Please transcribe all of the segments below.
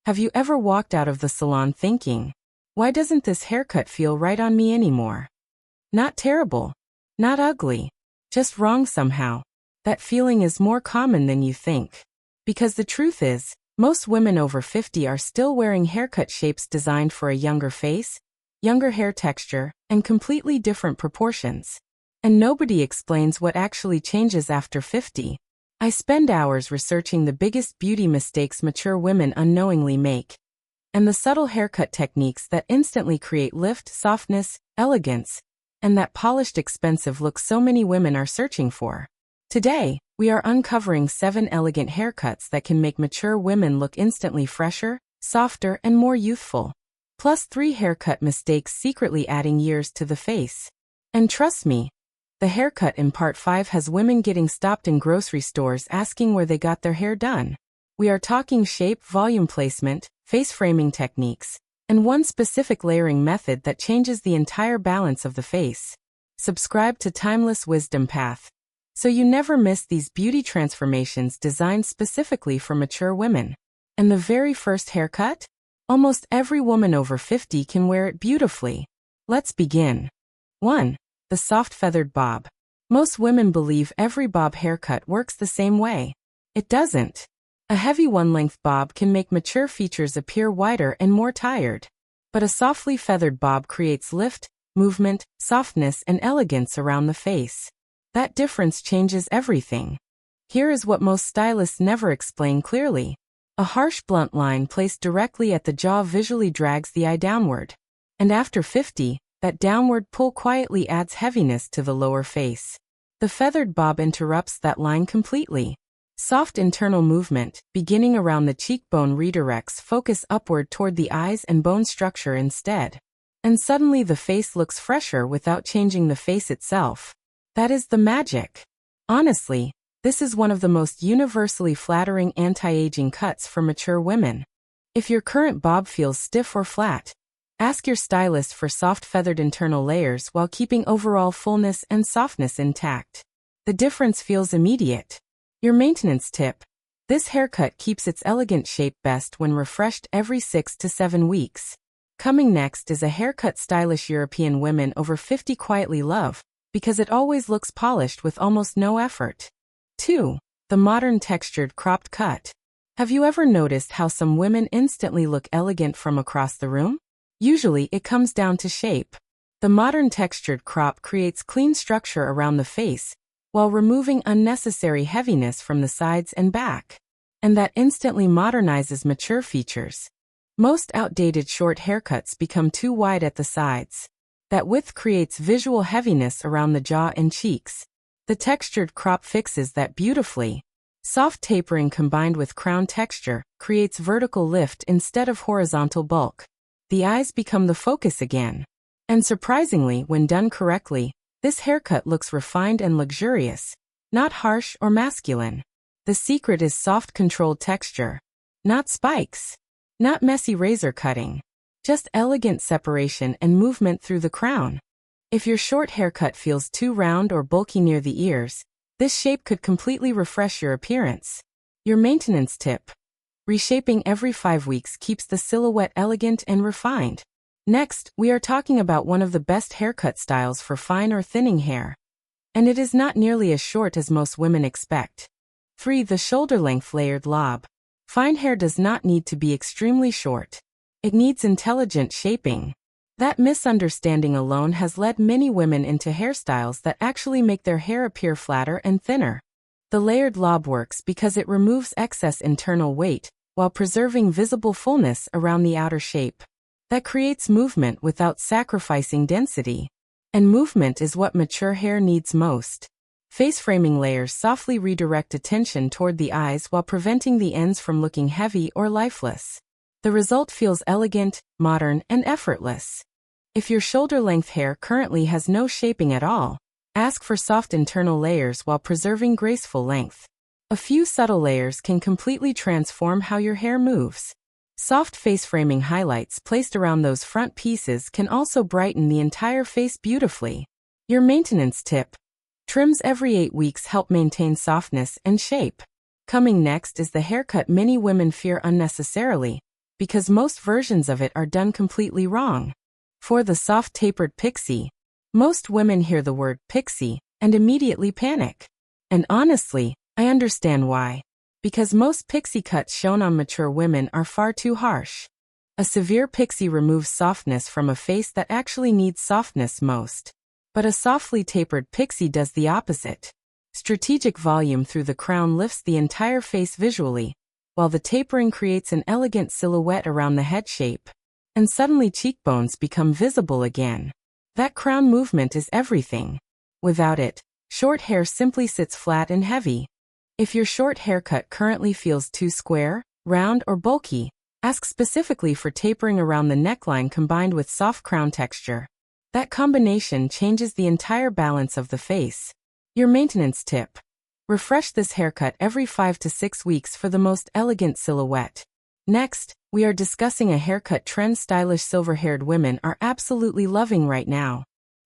Have you ever walked out of the salon thinking, why doesn't this haircut feel right on me anymore? Not terrible, not ugly, just wrong somehow. That feeling is more common than you think. Because the truth is, most women over 50 are still wearing haircut shapes designed for a younger face, younger hair texture, and completely different proportions. And nobody explains what actually changes after 50. I spend hours researching the biggest beauty mistakes mature women unknowingly make, and the subtle haircut techniques that instantly create lift, softness, elegance, and that polished expensive look so many women are searching for. Today, we are uncovering 7 elegant haircuts that can make mature women look instantly fresher, softer, and more youthful. Plus 3 haircut mistakes secretly adding years to the face. And trust me, the haircut in part 5 has women getting stopped in grocery stores asking where they got their hair done. We are talking shape, volume placement, face framing techniques, and one specific layering method that changes the entire balance of the face. Subscribe to Timeless Wisdom Path, so you never miss these beauty transformations designed specifically for mature women. And the very first haircut? Almost every woman over 50 can wear it beautifully. Let's begin. 1. The soft feathered bob. Most women believe every bob haircut works the same way. It doesn't. A heavy one-length bob can make mature features appear wider and more tired. But a softly feathered bob creates lift, movement, softness, and elegance around the face. That difference changes everything. Here is what most stylists never explain clearly. A harsh blunt line placed directly at the jaw visually drags the eye downward. And after 50, that downward pull quietly adds heaviness to the lower face. The feathered bob interrupts that line completely. Soft internal movement, beginning around the cheekbone, redirects focus upward toward the eyes and bone structure instead. And suddenly the face looks fresher without changing the face itself. That is the magic. Honestly, this is one of the most universally flattering anti-aging cuts for mature women. If your current bob feels stiff or flat, ask your stylist for soft feathered internal layers while keeping overall fullness and softness intact. The difference feels immediate. Your maintenance tip. This haircut keeps its elegant shape best when refreshed every 6 to 7 weeks. Coming next is a haircut stylish European women over 50 quietly love, because it always looks polished with almost no effort. 2. The modern textured cropped cut. Have you ever noticed how some women instantly look elegant from across the room? Usually it comes down to shape. The modern textured crop creates clean structure around the face, while removing unnecessary heaviness from the sides and back. And that instantly modernizes mature features. Most outdated short haircuts become too wide at the sides. That width creates visual heaviness around the jaw and cheeks. The textured crop fixes that beautifully. Soft tapering combined with crown texture creates vertical lift instead of horizontal bulk. The eyes become the focus again. And surprisingly, when done correctly, this haircut looks refined and luxurious, not harsh or masculine. The secret is soft, controlled texture. Not spikes. Not messy razor cutting. Just elegant separation and movement through the crown. If your short haircut feels too round or bulky near the ears, this shape could completely refresh your appearance. Your maintenance tip. Reshaping every 5 weeks keeps the silhouette elegant and refined. Next, we are talking about one of the best haircut styles for fine or thinning hair. And it is not nearly as short as most women expect. 3. The shoulder-length layered lob. Fine hair does not need to be extremely short. It needs intelligent shaping. That misunderstanding alone has led many women into hairstyles that actually make their hair appear flatter and thinner. The layered lob works because it removes excess internal weight, while preserving visible fullness around the outer shape. That creates movement without sacrificing density. And movement is what mature hair needs most. Face framing layers softly redirect attention toward the eyes while preventing the ends from looking heavy or lifeless. The result feels elegant, modern, and effortless. If your shoulder-length hair currently has no shaping at all, ask for soft internal layers while preserving graceful length. A few subtle layers can completely transform how your hair moves. Soft face framing highlights placed around those front pieces can also brighten the entire face beautifully. Your maintenance tip. Trims every 8 weeks help maintain softness and shape. Coming next is the haircut many women fear unnecessarily, because most versions of it are done completely wrong. For the soft tapered pixie, most women hear the word pixie and immediately panic. And honestly, I understand why. Because most pixie cuts shown on mature women are far too harsh. A severe pixie removes softness from a face that actually needs softness most. But a softly tapered pixie does the opposite. Strategic volume through the crown lifts the entire face visually, while the tapering creates an elegant silhouette around the head shape. And suddenly cheekbones become visible again. That crown movement is everything. Without it, short hair simply sits flat and heavy. If your short haircut currently feels too square, round, or bulky, ask specifically for tapering around the neckline combined with soft crown texture. That combination changes the entire balance of the face. Your maintenance tip. Refresh this haircut every 5 to 6 weeks for the most elegant silhouette. Next, we are discussing a haircut trend stylish silver-haired women are absolutely loving right now.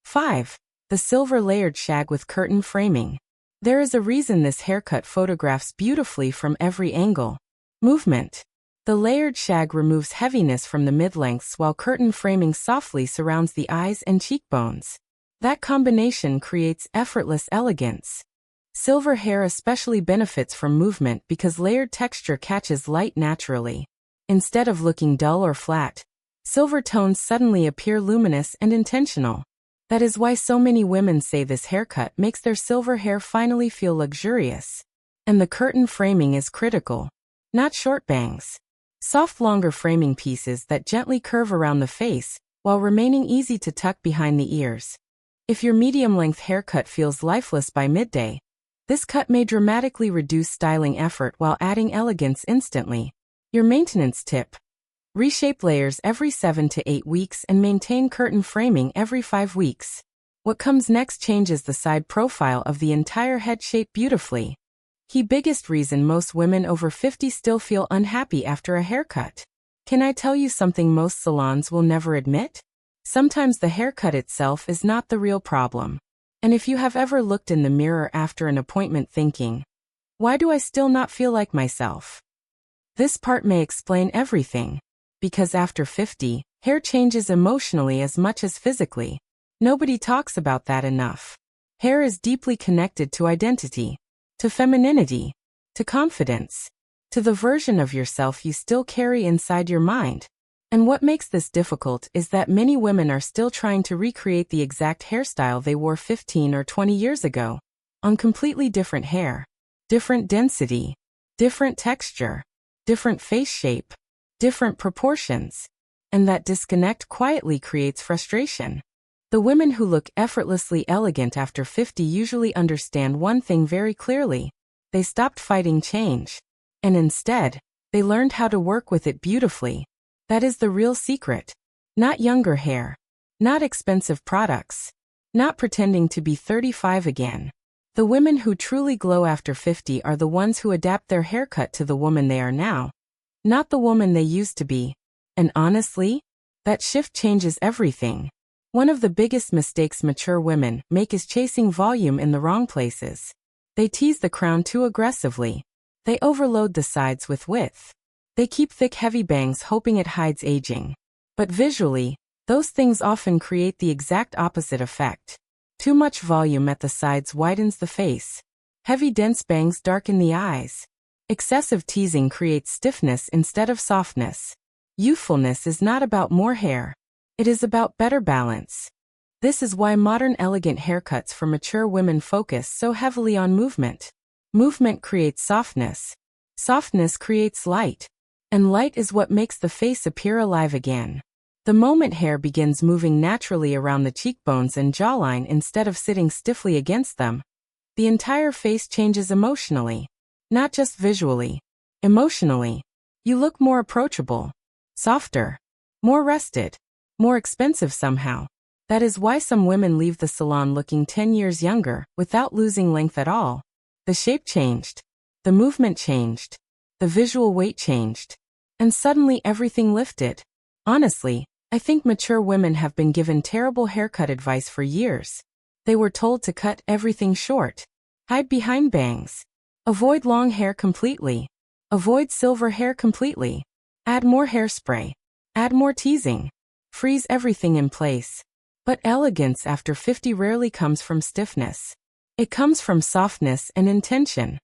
5. The silver layered shag with curtain framing. There is a reason this haircut photographs beautifully from every angle. Movement. The layered shag removes heaviness from the mid-lengths while curtain framing softly surrounds the eyes and cheekbones. That combination creates effortless elegance. Silver hair especially benefits from movement because layered texture catches light naturally. Instead of looking dull or flat, silver tones suddenly appear luminous and intentional. That is why so many women say this haircut makes their silver hair finally feel luxurious. And the curtain framing is critical. Not short bangs. Soft longer framing pieces that gently curve around the face, while remaining easy to tuck behind the ears. If your medium-length haircut feels lifeless by midday, this cut may dramatically reduce styling effort while adding elegance instantly. Your maintenance tip. Reshape layers every 7 to 8 weeks and maintain curtain framing every 5 weeks. What comes next changes the side profile of the entire head shape beautifully. The biggest reason most women over 50 still feel unhappy after a haircut. Can I tell you something most salons will never admit? Sometimes the haircut itself is not the real problem. And if you have ever looked in the mirror after an appointment thinking, why do I still not feel like myself? This part may explain everything. Because after 50, hair changes emotionally as much as physically. Nobody talks about that enough. Hair is deeply connected to identity, to femininity, to confidence, to the version of yourself you still carry inside your mind. And what makes this difficult is that many women are still trying to recreate the exact hairstyle they wore 15 or 20 years ago, on completely different hair, different density, different texture, different face shape, different proportions. And that disconnect quietly creates frustration. The women who look effortlessly elegant after 50 usually understand one thing very clearly. They stopped fighting change. And instead, they learned how to work with it beautifully. That is the real secret. Not younger hair. Not expensive products. Not pretending to be 35 again. The women who truly glow after 50 are the ones who adapt their haircut to the woman they are now, not the woman they used to be. And honestly, that shift changes everything. One of the biggest mistakes mature women make is chasing volume in the wrong places. They tease the crown too aggressively. They overload the sides with width. They keep thick heavy bangs hoping it hides aging. But visually, those things often create the exact opposite effect. Too much volume at the sides widens the face. Heavy dense bangs darken the eyes. Excessive teasing creates stiffness instead of softness. Youthfulness is not about more hair. It is about better balance. This is why modern elegant haircuts for mature women focus so heavily on movement. Movement creates softness. Softness creates light. And light is what makes the face appear alive again. The moment hair begins moving naturally around the cheekbones and jawline instead of sitting stiffly against them, the entire face changes emotionally. Not just visually. Emotionally. You look more approachable. Softer. More rested. More expensive somehow. That is why some women leave the salon looking 10 years younger without losing length at all. The shape changed. The movement changed. The visual weight changed. And suddenly everything lifted. Honestly, I think mature women have been given terrible haircut advice for years. They were told to cut everything short. Hide behind bangs. Avoid long hair completely. Avoid silver hair completely. Add more hairspray. Add more teasing. Freeze everything in place. But elegance after 50 rarely comes from stiffness. It comes from softness and intention.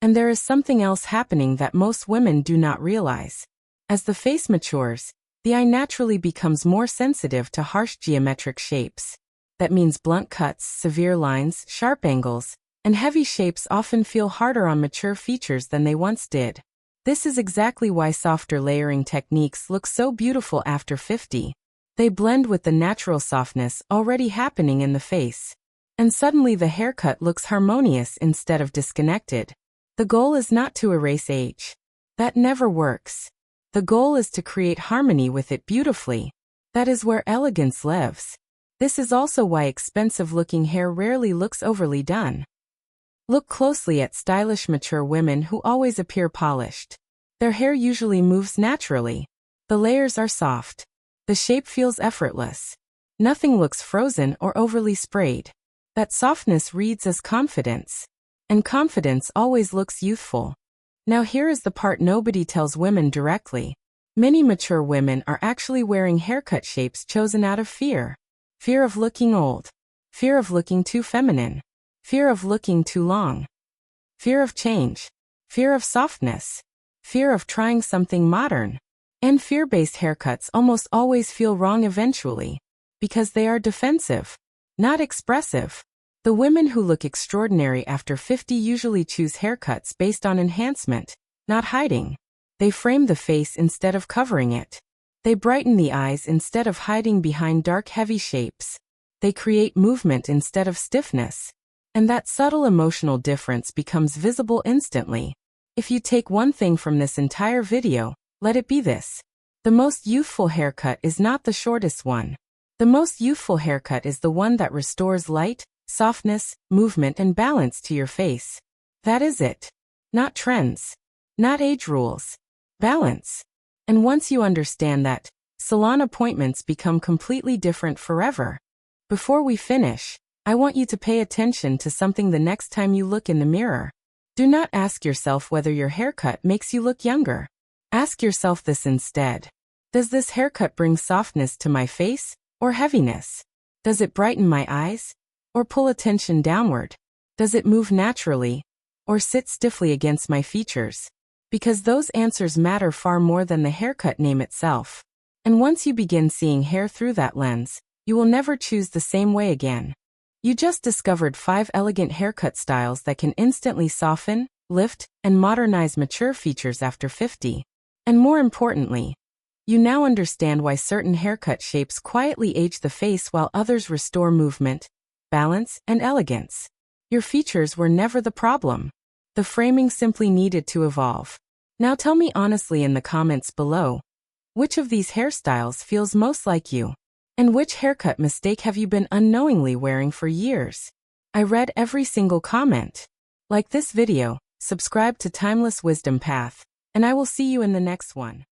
And there is something else happening that most women do not realize. As the face matures, the eye naturally becomes more sensitive to harsh geometric shapes. That means blunt cuts, severe lines, sharp angles, and heavy shapes often feel harder on mature features than they once did. This is exactly why softer layering techniques look so beautiful after 50. They blend with the natural softness already happening in the face. And suddenly the haircut looks harmonious instead of disconnected. The goal is not to erase age. That never works. The goal is to create harmony with it beautifully. That is where elegance lives. This is also why expensive-looking hair rarely looks overly done. Look closely at stylish mature women who always appear polished. Their hair usually moves naturally. The layers are soft. The shape feels effortless. Nothing looks frozen or overly sprayed. That softness reads as confidence. And confidence always looks youthful. Now here is the part nobody tells women directly. Many mature women are actually wearing haircut shapes chosen out of fear. Fear of looking old. Fear of looking too feminine. Fear of looking too long. Fear of change. Fear of softness. Fear of trying something modern. And fear-based haircuts almost always feel wrong eventually. Because they are defensive. Not expressive. The women who look extraordinary after 50 usually choose haircuts based on enhancement, not hiding. They frame the face instead of covering it. They brighten the eyes instead of hiding behind dark heavy shapes. They create movement instead of stiffness. And that subtle emotional difference becomes visible instantly. If you take one thing from this entire video, let it be this. The most youthful haircut is not the shortest one. The most youthful haircut is the one that restores light, softness, movement, and balance to your face. That is it. Not trends. Not age rules. Balance. And once you understand that, salon appointments become completely different forever. Before we finish, I want you to pay attention to something the next time you look in the mirror. Do not ask yourself whether your haircut makes you look younger. Ask yourself this instead. Does this haircut bring softness to my face, or heaviness? Does it brighten my eyes, or pull attention downward? Does it move naturally, or sit stiffly against my features? Because those answers matter far more than the haircut name itself. And once you begin seeing hair through that lens, you will never choose the same way again. You just discovered 5 elegant haircut styles that can instantly soften, lift, and modernize mature features after 50. And more importantly, you now understand why certain haircut shapes quietly age the face while others restore movement, balance, and elegance. Your features were never the problem. The framing simply needed to evolve. Now tell me honestly in the comments below, which of these hairstyles feels most like you? And which haircut mistake have you been unknowingly wearing for years? I read every single comment. Like this video, subscribe to Timeless Wisdom Path, and I will see you in the next one.